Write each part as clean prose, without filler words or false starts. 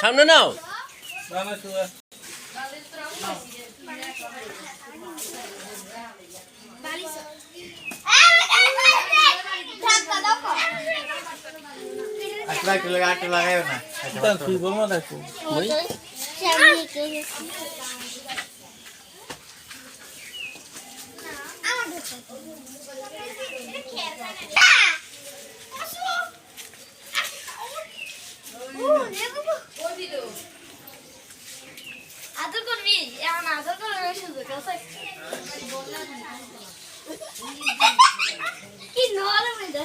সামনে নাও। আদর করবি এখন আদর করবে সুযোগ আছে কি নরম এটা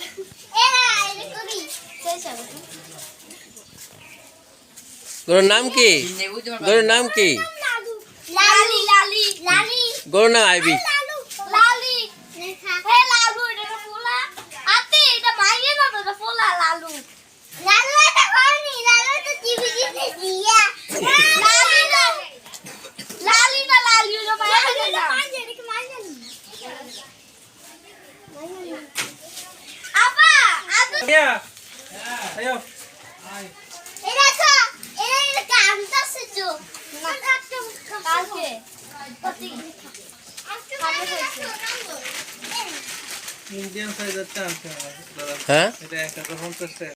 গরুর নাম কি? গরুর নাম কি? লালি লালি লালি গরুর নাম আইবি। লালি হে লালু এটা ফুলা আতে এটা মাইয়ে না তো ফুলা লালু লালু এটা কোনি লালু তো টিভি দিতে দিয়া লালি না লালি না লালি এটা মাইয়ে না মাইয়ে এটা মাইয়ে না আপা আদু আয়ো এটা তো এটা কামটা সেজো না কালকে কতি ইন্ডিয়ান সাইজের টা আছে হ্যাঁ এটা 150 টাকা।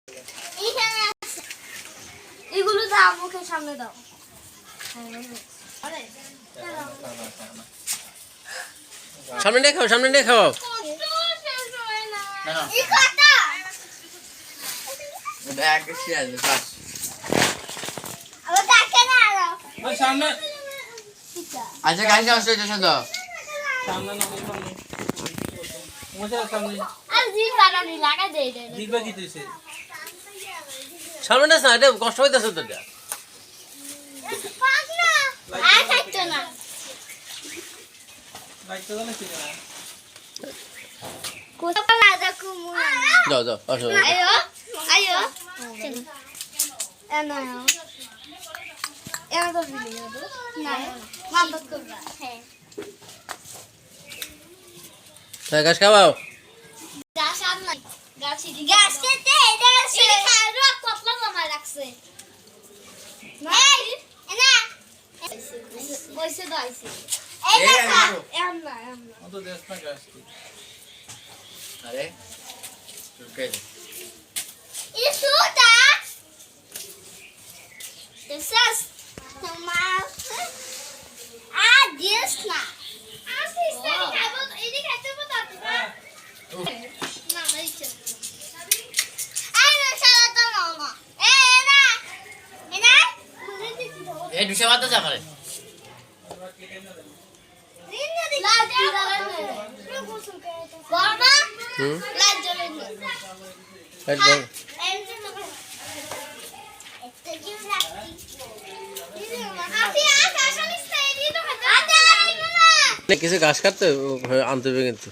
এখানে আছে এগুলো দাও মুখের সামনে দাও আরে সামনে দেখাও, সামনে দেখাও। এই কথা আবার দেখে না আরো ওই সামনে আচ্ছা গাড়ি আসছে এটা শুধু সামনে না সামনে মোজা সামনে আর জি বানানি লাগা দেই দে দিবা কি দিছে সামনে না, এটা কষ্ট হইতেছে তো। এটা পাক না আর খাইতো না লাইট তো না কি না কোথা লাগা কুমু যাও যাও, আসো। আয়ো আয়ো এনা এনা তো দিলি না বন্ধ করবা হ্যাঁ তাই গাছ খাওয়াও। গাছ আর নাই গাছ খেতে এটা আছে এটা খাইরো কতলা বানাই রাখছে এই এনা বইছে দাইছে এই না এমনা এমনা ও তো দেশ না গাছ কি আরে ওকে এটা সুটা এসেস তোমার দিস না আসি স্টাডি খাবো এদিকে খাইতে পারতো না না না ইচ্ছে আই না সারা তো মামা এ না এনা খুলে দিছি এই দুশো বাদ যা করে লাল দিলা বাবা হুম লাল জ্বলে লাইট বল। কিছু ঘাস কাটতে আনতে হবে কিন্তু।